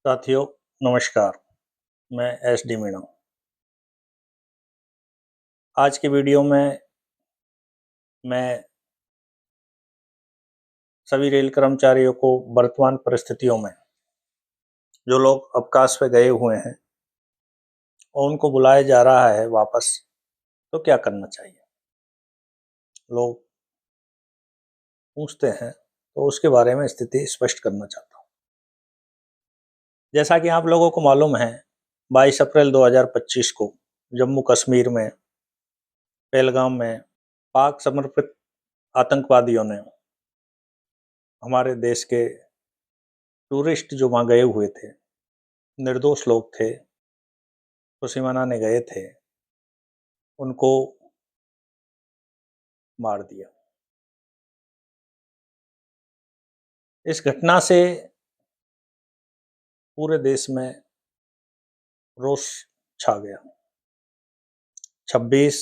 साथियों नमस्कार। मैं एस डी मीणा। आज की वीडियो में मैं सभी रेल कर्मचारियों को वर्तमान परिस्थितियों में जो लोग अवकाश पे गए हुए हैं और उनको बुलाया जा रहा है वापस, तो क्या करना चाहिए, लोग पूछते हैं, तो उसके बारे में स्थिति स्पष्ट करना चाहता हूँ। जैसा कि आप लोगों को मालूम है, 22 अप्रैल 2025 को जम्मू कश्मीर में पहलगाम में पाक समर्पित आतंकवादियों ने हमारे देश के टूरिस्ट जो वहाँ गए हुए थे, निर्दोष लोग थे, खुशी मनाने गए थे, उनको मार दिया। इस घटना से पूरे देश में रोष छा गया। 26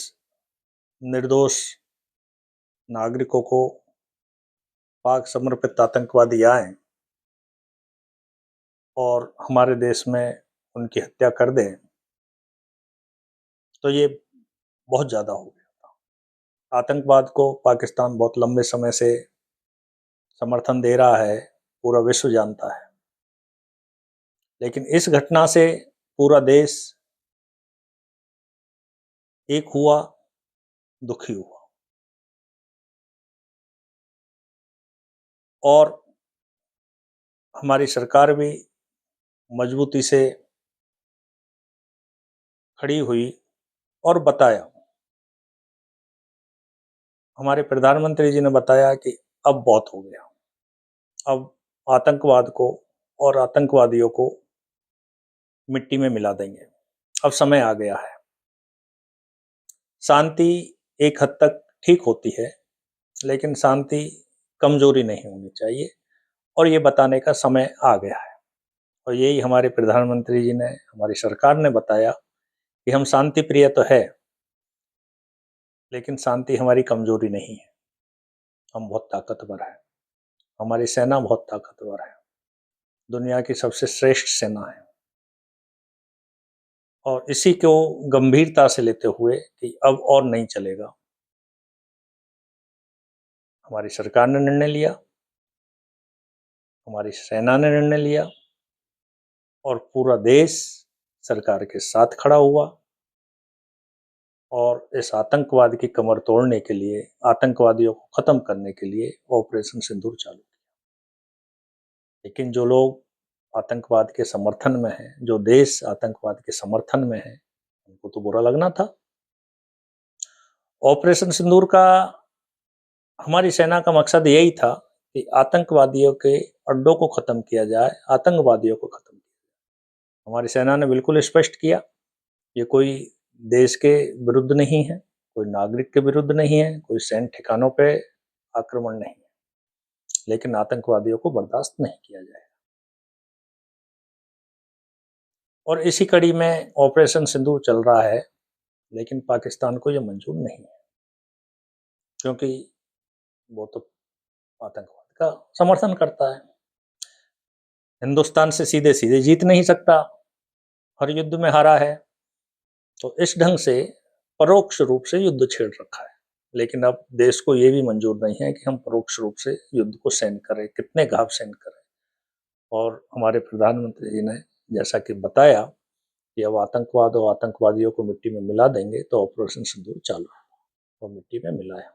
निर्दोष नागरिकों को पाक समर्पित आतंकवादी आए और हमारे देश में उनकी हत्या कर दें, तो ये बहुत ज़्यादा हो गया। आतंकवाद को पाकिस्तान बहुत लंबे समय से समर्थन दे रहा है, पूरा विश्व जानता है, लेकिन इस घटना से पूरा देश एक हुआ, दुखी हुआ। और हमारी सरकार भी मजबूती से खड़ी हुई और बताया, हमारे प्रधानमंत्री जी ने बताया कि अब बहुत हो गया, अब आतंकवाद को और आतंकवादियों को मिट्टी में मिला देंगे, अब समय आ गया है। शांति एक हद तक ठीक होती है, लेकिन शांति कमजोरी नहीं होनी चाहिए, और ये बताने का समय आ गया है। और यही हमारे प्रधानमंत्री जी ने, हमारी सरकार ने बताया कि हम शांति प्रिय तो है, लेकिन शांति हमारी कमजोरी नहीं है, हम बहुत ताकतवर हैं, हमारी सेना बहुत ताकतवर है, दुनिया की सबसे श्रेष्ठ सेना है। और इसी को गंभीरता से लेते हुए कि अब और नहीं चलेगा, हमारी सरकार ने निर्णय लिया, हमारी सेना ने निर्णय लिया, और पूरा देश सरकार के साथ खड़ा हुआ और इस आतंकवाद की कमर तोड़ने के लिए, आतंकवादियों को खत्म करने के लिए ऑपरेशन सिंदूर चालू किया। लेकिन जो लोग आतंकवाद के समर्थन में हैं, जो देश आतंकवाद के समर्थन में है, उनको तो बुरा लगना था। ऑपरेशन सिंदूर का हमारी सेना का मकसद यही था कि आतंकवादियों के अड्डों को खत्म किया जाए, आतंकवादियों को खत्म किया जाए। हमारी सेना ने बिल्कुल स्पष्ट किया, ये कोई देश के विरुद्ध नहीं है, कोई नागरिक के विरुद्ध नहीं है, कोई सैन्य ठिकानों पे आक्रमण नहीं है, लेकिन आतंकवादियों को बर्दाश्त नहीं किया जाए। और इसी कड़ी में ऑपरेशन सिंदूर चल रहा है, लेकिन पाकिस्तान को यह मंजूर नहीं है, क्योंकि वो तो आतंकवाद का समर्थन करता है। हिंदुस्तान से सीधे सीधे जीत नहीं सकता, हर युद्ध में हारा है, तो इस ढंग से परोक्ष रूप से युद्ध छेड़ रखा है। लेकिन अब देश को ये भी मंजूर नहीं है कि हम परोक्ष रूप से युद्ध को सहन करें, कितने घाव सहन करें। और हमारे प्रधानमंत्री जी ने जैसा कि बताया कि अब आतंकवाद और आतंकवादियों को मिट्टी में मिला देंगे, तो ऑपरेशन सिंदूर चालू और मिट्टी में मिलाया।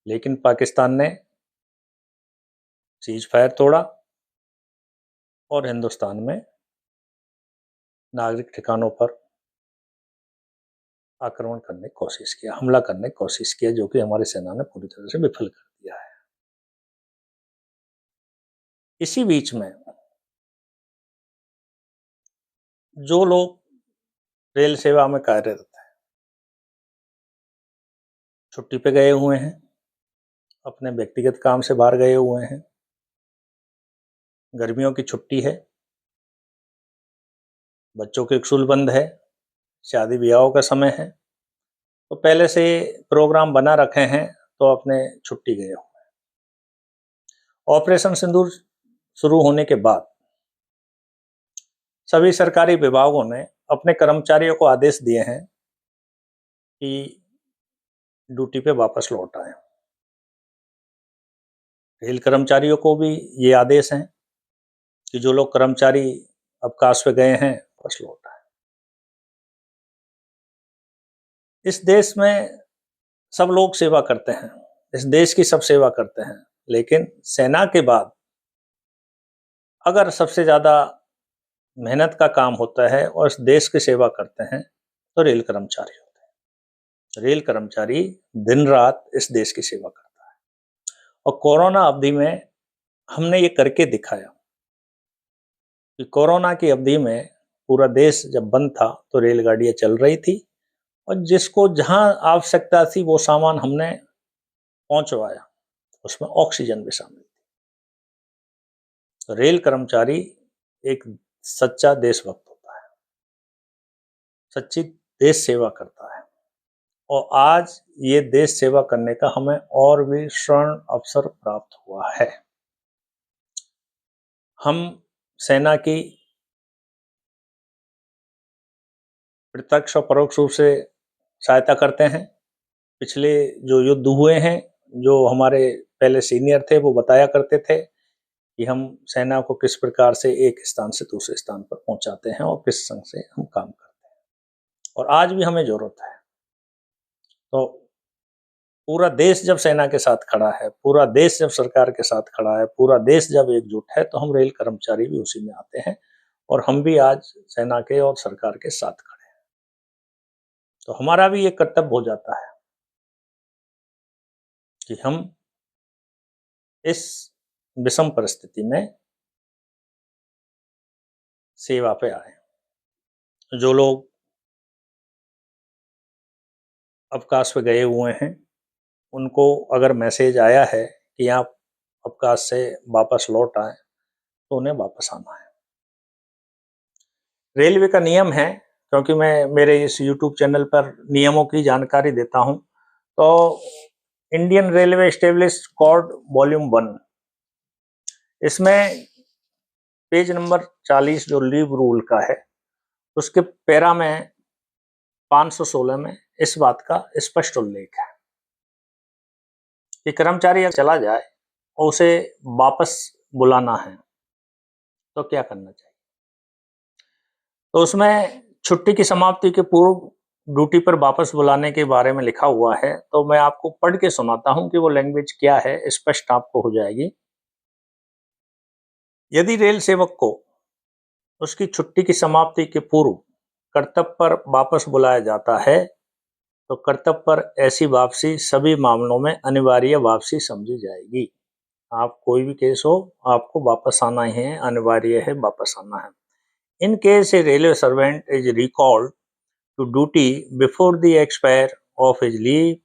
लेकिन पाकिस्तान ने सीज फायर तोड़ा और हिंदुस्तान में नागरिक ठिकानों पर आक्रमण करने की कोशिश किया, हमला करने की कोशिश किया, जो कि हमारी सेना ने पूरी तरह से विफल कर दिया है। इसी बीच में जो लोग रेल सेवा में कार्यरत हैं, छुट्टी पे गए हुए हैं, अपने व्यक्तिगत काम से बाहर गए हुए हैं, गर्मियों की छुट्टी है, बच्चों के स्कूल बंद है, शादी ब्याहों का समय है, तो पहले से प्रोग्राम बना रखे हैं, तो अपने छुट्टी गए हुए हैं। ऑपरेशन सिंदूर शुरू होने के बाद सभी सरकारी विभागों ने अपने कर्मचारियों को आदेश दिए हैं कि ड्यूटी पे वापस लौट आए। रेल कर्मचारियों को भी ये आदेश हैं कि जो लोग कर्मचारी अवकाश पे गए हैं वापस लौट आए। इस देश में सब लोग सेवा करते हैं, इस देश की सब सेवा करते हैं, लेकिन सेना के बाद अगर सबसे ज्यादा मेहनत का काम होता है और इस देश की सेवा करते हैं तो रेल कर्मचारी होते हैं। रेल कर्मचारी दिन रात इस देश की सेवा करता है और कोरोना अवधि में हमने ये करके दिखाया कि कोरोना की अवधि में पूरा देश जब बंद था तो रेलगाड़ियां चल रही थी और जिसको जहां आवश्यकता थी वो सामान हमने पहुंचवाया, उसमें ऑक्सीजन भी शामिल थी। तो रेल कर्मचारी एक सच्चा देशभक्त होता है, सच्ची देश सेवा करता है और आज ये देश सेवा करने का हमें और भी स्वर्ण अवसर प्राप्त हुआ है। हम सेना की प्रत्यक्ष और परोक्ष रूप से सहायता करते हैं। पिछले जो युद्ध हुए हैं, जो हमारे पहले सीनियर थे वो बताया करते थे कि हम सेना को किस प्रकार से एक स्थान से दूसरे स्थान पर पहुंचाते हैं और किस संग से हम काम करते हैं और आज भी हमें जरूरत है। तो पूरा देश जब सेना के साथ खड़ा है, पूरा देश जब सरकार के साथ खड़ा है, पूरा देश जब एकजुट है, तो हम रेल कर्मचारी भी उसी में आते हैं और हम भी आज सेना के और सरकार के साथ खड़े हैं। तो हमारा भी ये कर्तव्य हो जाता है कि हम इस विषम परिस्थिति में सेवा पे आए। जो लोग अवकाश पे गए हुए हैं उनको अगर मैसेज आया है कि आप अवकाश से वापस लौट आए तो उन्हें वापस आना है। रेलवे का नियम है, क्योंकि मैं मेरे इस YouTube चैनल पर नियमों की जानकारी देता हूं, तो Indian railway established code volume 1, इसमें पेज नंबर 40 जो लीव रूल का है उसके पैरा में 516 में इस बात का स्पष्ट उल्लेख है कि कर्मचारी अगर चला जाए और उसे वापस बुलाना है तो क्या करना चाहिए। तो उसमें छुट्टी की समाप्ति के पूर्व ड्यूटी पर वापस बुलाने के बारे में लिखा हुआ है। तो मैं आपको पढ़ के सुनाता हूं कि वो लैंग्वेज क्या है, स्पष्ट आपको हो जाएगी। यदि रेल सेवक को उसकी छुट्टी की समाप्ति के पूर्व कर्तव्य पर वापस बुलाया जाता है तो कर्तव्य पर ऐसी वापसी सभी मामलों में अनिवार्य वापसी समझी जाएगी। आप कोई भी केस हो, आपको वापस आना ही है, अनिवार्य है, वापस आना है। In case a railway servant is recalled to duty before the expire of his leave,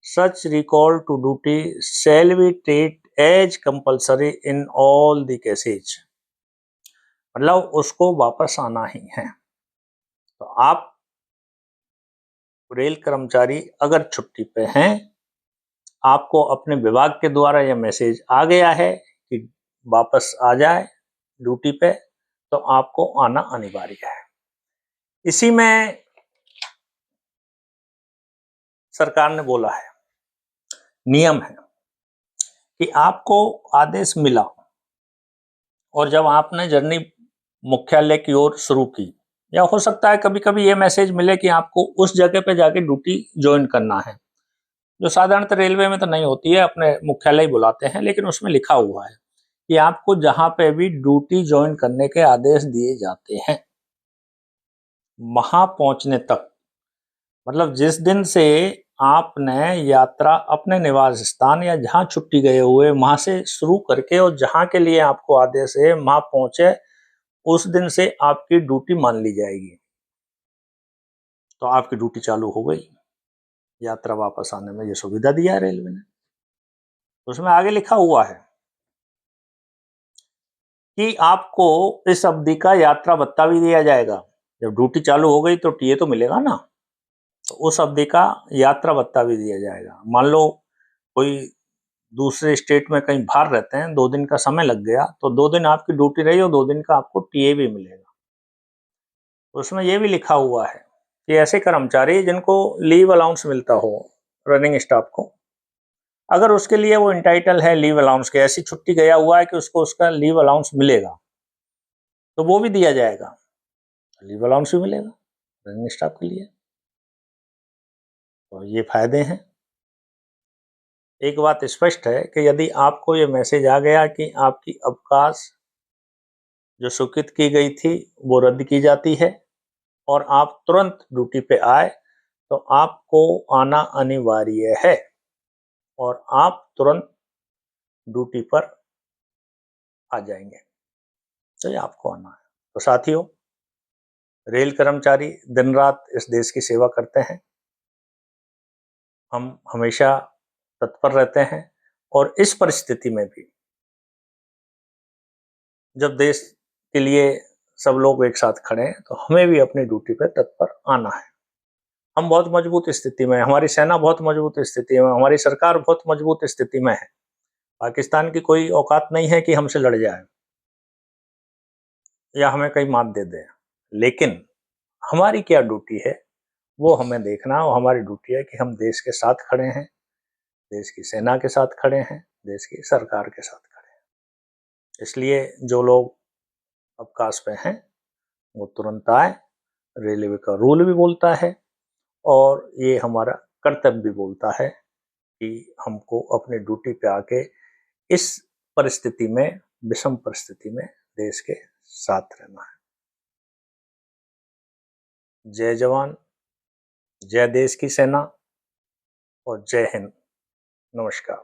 such recall to duty shall be treated as compulsory in all the cases. मतलब उसको वापस आना ही है। तो आप रेल कर्मचारी अगर छुट्टी पे हैं, आपको अपने विभाग के द्वारा यह मैसेज आ गया है कि वापस आ जाए ड्यूटी पे, तो आपको आना अनिवार्य है। इसी में सरकार ने बोला है, नियम है कि आपको आदेश मिला और जब आपने जर्नी मुख्यालय की ओर शुरू की, या हो सकता है कभी कभी ये मैसेज मिले कि आपको उस जगह पे जाके ड्यूटी ज्वाइन करना है, जो साधारणतः रेलवे में तो नहीं होती है, अपने मुख्यालय बुलाते हैं, लेकिन उसमें लिखा हुआ है कि आपको जहां पे भी ड्यूटी ज्वाइन करने के आदेश दिए जाते हैं, वहां पहुंचने तक, मतलब जिस दिन से आपने यात्रा अपने निवास स्थान या जहां छुट्टी गए हुए वहां से शुरू करके और जहां के लिए आपको आदेश है वहां पहुंचे, उस दिन से आपकी ड्यूटी मान ली जाएगी। तो आपकी ड्यूटी चालू हो गई। यात्रा वापस आने में ये सुविधा दिया है रेलवे ने। उसमें आगे लिखा हुआ है कि आपको इस अवधि का यात्रा भत्ता भी दिया जाएगा। जब ड्यूटी चालू हो गई तो टीए तो मिलेगा ना, तो उस अवधि का यात्रा भत्ता भी दिया जाएगा। मान लो कोई दूसरे स्टेट में कहीं बाहर रहते हैं, 2 दिन का समय लग गया, तो 2 दिन आपकी ड्यूटी रही और 2 दिन का आपको टीए भी मिलेगा। उसमें ये भी लिखा हुआ है कि ऐसे कर्मचारी जिनको लीव अलाउंस मिलता हो, रनिंग स्टाफ को, अगर उसके लिए वो इंटाइटल है लीव अलाउंस के, ऐसी छुट्टी गया हुआ है कि उसको उसका लीव अलाउंस मिलेगा, तो वो भी दिया जाएगा, लीव अलाउंस भी मिलेगा रनिंग स्टाफ के लिए। तो ये फायदे हैं। एक बात स्पष्ट है कि यदि आपको ये मैसेज आ गया कि आपकी अवकाश जो स्वीकृत की गई थी वो रद्द की जाती है और आप तुरंत ड्यूटी पे आए, तो आपको आना अनिवार्य है और आप तुरंत ड्यूटी पर आ जाएंगे, तो ये आपको आना है। तो साथियों, रेल कर्मचारी दिन रात इस देश की सेवा करते हैं, हम हमेशा तत्पर रहते हैं और इस परिस्थिति में भी जब देश के लिए सब लोग एक साथ खड़े हैं, तो हमें भी अपनी ड्यूटी पे तत्पर आना है। हम बहुत मजबूत स्थिति में हैं, हमारी सेना बहुत मजबूत स्थिति में, हमारी सरकार बहुत मजबूत स्थिति में है। पाकिस्तान की कोई औकात नहीं है कि हमसे लड़ जाए या हमें कहीं मात दे दे, लेकिन हमारी क्या ड्यूटी है वो हमें देखना, और हमारी ड्यूटी है कि हम देश के साथ खड़े हैं, देश की सेना के साथ खड़े हैं, देश की सरकार के साथ खड़े हैं। इसलिए जो लोग अवकाश पे हैं वो तुरंत आए। रेलवे का रूल भी बोलता है और ये हमारा कर्तव्य भी बोलता है कि हमको अपनी ड्यूटी पे आके इस परिस्थिति में, विषम परिस्थिति में देश के साथ रहना है। जय जवान, जय देश की सेना और जय हिंद। नमस्कार।